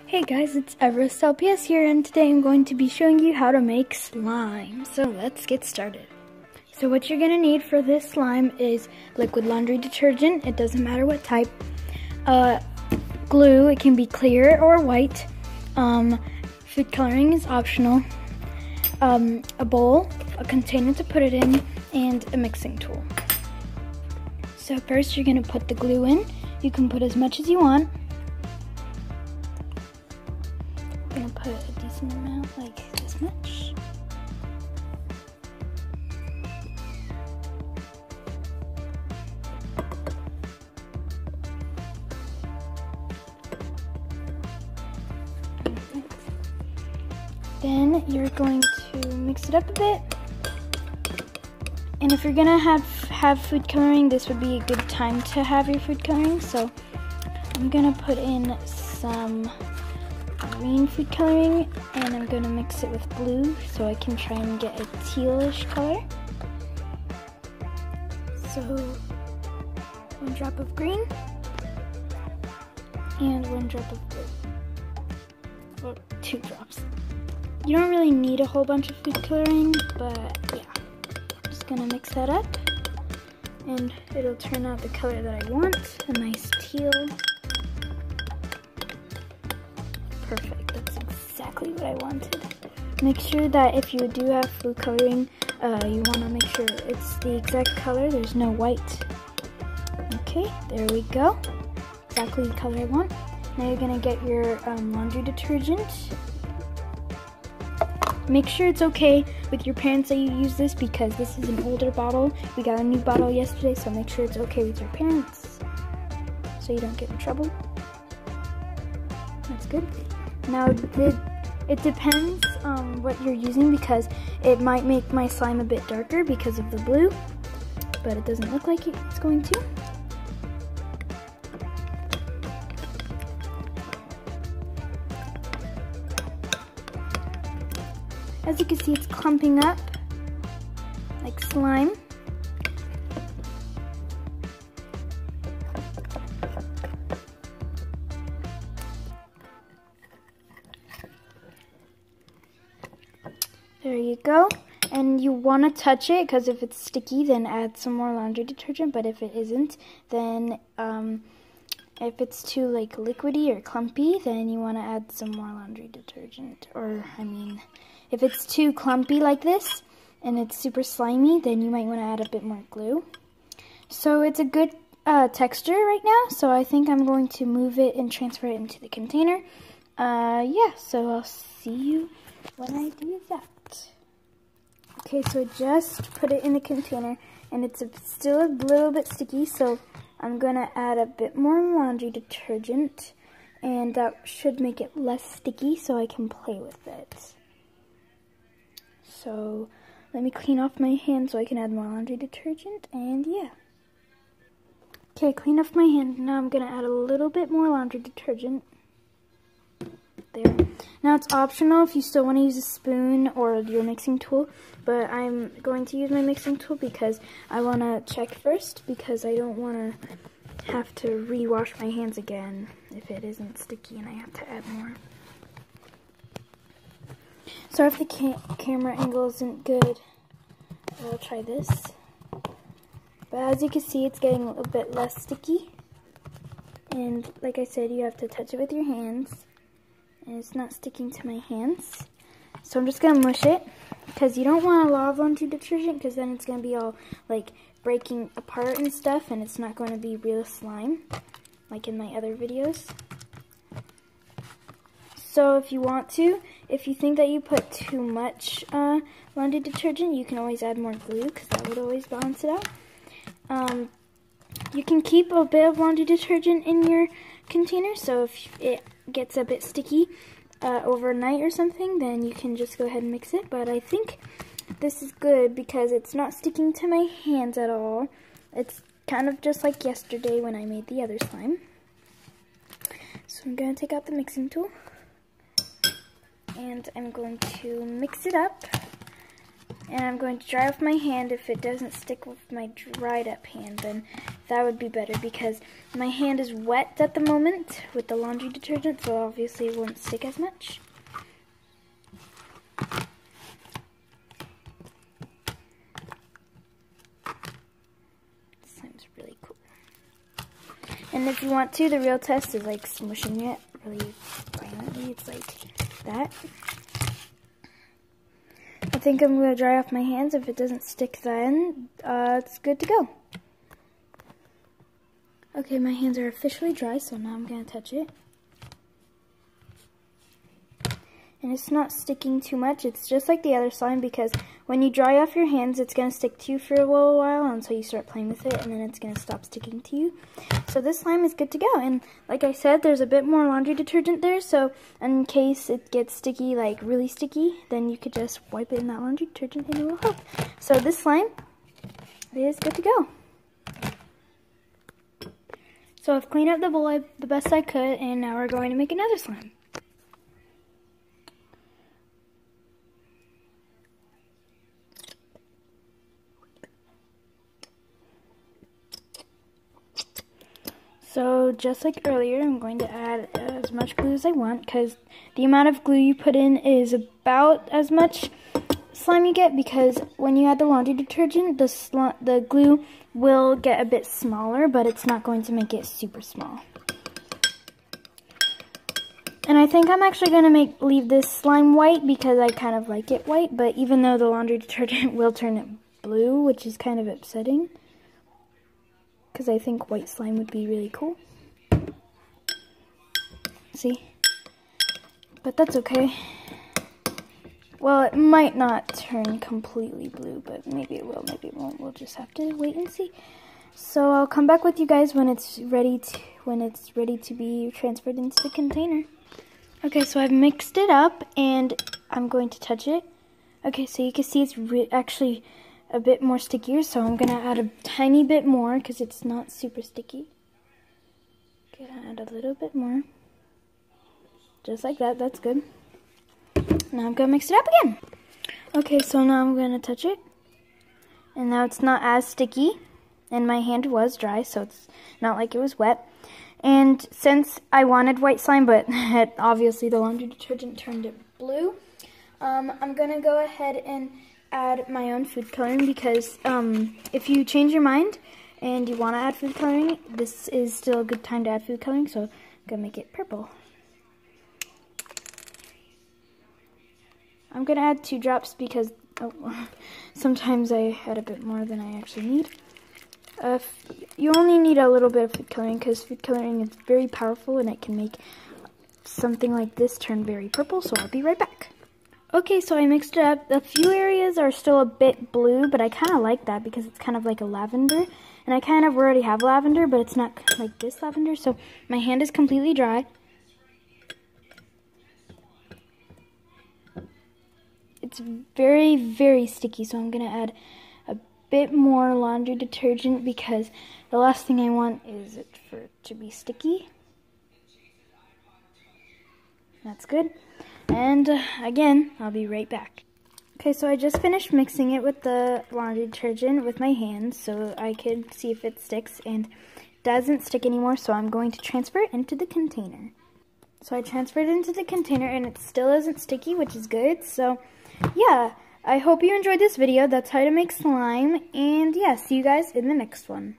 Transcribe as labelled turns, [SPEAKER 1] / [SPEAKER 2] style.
[SPEAKER 1] Hey guys, it's Everest LPS here, and today I'm going to be showing you how to make slime. So let's get started. So what you're gonna need for this slime is liquid laundry detergent. It doesn't matter what type. Glue, it can be clear or white. Food coloring is optional. A bowl, a container to put it in, and a mixing tool. So first you're gonna put the glue in. You can put as much as you want. I'm gonna put a decent amount, like this much. Then you're going to mix it up a bit. And if you're gonna have food coloring, this would be a good time to have your food coloring. So I'm gonna put in some green food coloring, and I'm gonna mix it with blue so I can try and get a tealish color. So 1 drop of green and 1 drop of blue, or 2 drops. You don't really need a whole bunch of food coloring, but yeah. I'm just gonna mix that up and it'll turn out the color that I want, a nice teal. Perfect, that's exactly what I wanted. Make sure that if you do have food coloring, you want to make sure it's the exact color, there's no white. Okay, there we go. Exactly the color I want. Now you're going to get your laundry detergent. Make sure it's okay with your parents that you use this, because this is an older bottle. We got a new bottle yesterday, so make sure it's okay with your parents so you don't get in trouble. That's good. Now it depends on what you're using, because it might make my slime a bit darker because of the blue, but it doesn't look like it's going to. As you can see, it's clumping up like slime. There you go. And you want to touch it, because if it's sticky, then add some more laundry detergent. But if it isn't, then if it's too like liquidy or clumpy, then you want to add some more laundry detergent. Or I mean, if it's too clumpy like this and it's super slimy, then you might want to add a bit more glue. So it's a good texture right now, so I think I'm going to move it and transfer it into the container. Yeah, so I'll see you when I do that. Okay, so I just put it in the container, and it's still a little bit sticky, so I'm going to add a bit more laundry detergent, and that should make it less sticky so I can play with it. So let me clean off my hand so I can add more laundry detergent, and yeah. Okay, clean off my hand. Now I'm going to add a little bit more laundry detergent. There. Now it's optional if you still want to use a spoon or your mixing tool, but I'm going to use my mixing tool because I want to check first, because I don't want to have to re-wash my hands again if it isn't sticky and I have to add more. So if the camera angle isn't good, I'll try this. But as you can see, it's getting a little bit less sticky, and like I said, you have to touch it with your hands. And it's not sticking to my hands. So I'm just going to mush it, because you don't want a lot of laundry detergent, because then it's going to be all like breaking apart and stuff, and it's not going to be real slime like in my other videos. So if you want to, if you think that you put too much laundry detergent, you can always add more glue, because that would always balance it out. You can keep a bit of laundry detergent in your container, so if it gets a bit sticky overnight or something, then you can just go ahead and mix it. But I think this is good because it's not sticking to my hands at all. It's kind of just like yesterday when I made the other slime. So I'm going to take out the mixing tool, and I'm going to mix it up. And I'm going to dry off my hand. If it doesn't stick with my dried up hand, then that would be better because my hand is wet at the moment with the laundry detergent, so obviously it won't stick as much. Slime's really cool. And if you want to, the real test is like smushing it really violently. It's like that. I think I'm going to dry off my hands. If it doesn't stick then, it's good to go. Okay, my hands are officially dry, so now I'm going to touch it. And it's not sticking too much. It's just like the other slime because when you dry off your hands, it's going to stick to you for a little while until you start playing with it, and then it's going to stop sticking to you. So this slime is good to go. And like I said, there's a bit more laundry detergent there, so in case it gets sticky, like really sticky, then you could just wipe it in that laundry detergent and it will help. So this slime is good to go. So I've cleaned up the bowl the best I could, and now we're going to make another slime. So just like earlier, I'm going to add as much glue as I want because the amount of glue you put in is about as much slime you get, because when you add the laundry detergent, the glue will get a bit smaller, but it's not going to make it super small. And I think I'm actually going to leave this slime white because I kind of like it white, but even though the laundry detergent will turn it blue, which is kind of upsetting, because I think white slime would be really cool. See? But that's okay. Well, it might not turn completely blue, but maybe it will, maybe it won't. We'll just have to wait and see. So I'll come back with you guys when it's ready to be transferred into the container. Okay, so I've mixed it up and I'm going to touch it. Okay, so you can see it's actually a bit more stickier, so I'm gonna add a tiny bit more because it's not super sticky. Gonna add a little bit more. Just like that, that's good. Now I'm gonna mix it up again. Okay, so now I'm gonna touch it. And now it's not as sticky. And my hand was dry, so it's not like it was wet. And since I wanted white slime, but obviously the laundry detergent turned it blue, I'm gonna go ahead and add my own food coloring because if you change your mind and you want to add food coloring, this is still a good time to add food coloring, so I'm going to make it purple. I'm going to add 2 drops because sometimes I add a bit more than I actually need. You only need a little bit of food coloring because food coloring is very powerful and it can make something like this turn very purple, so I'll be right back. Okay, so I mixed it up. A few areas are still a bit blue, but I kind of like that because it's kind of like a lavender. And I kind of already have lavender, but it's not like this lavender. So my hand is completely dry. It's very, very sticky, so I'm going to add a bit more laundry detergent because the last thing I want is for it to be sticky. That's good. And again, I'll be right back. Okay, so I just finished mixing it with the laundry detergent with my hands so I could see if it sticks, and it doesn't stick anymore, so I'm going to transfer it into the container. So I transferred it into the container and it still isn't sticky, which is good. So yeah, I hope you enjoyed this video. That's how to make slime, and yeah, see you guys in the next one.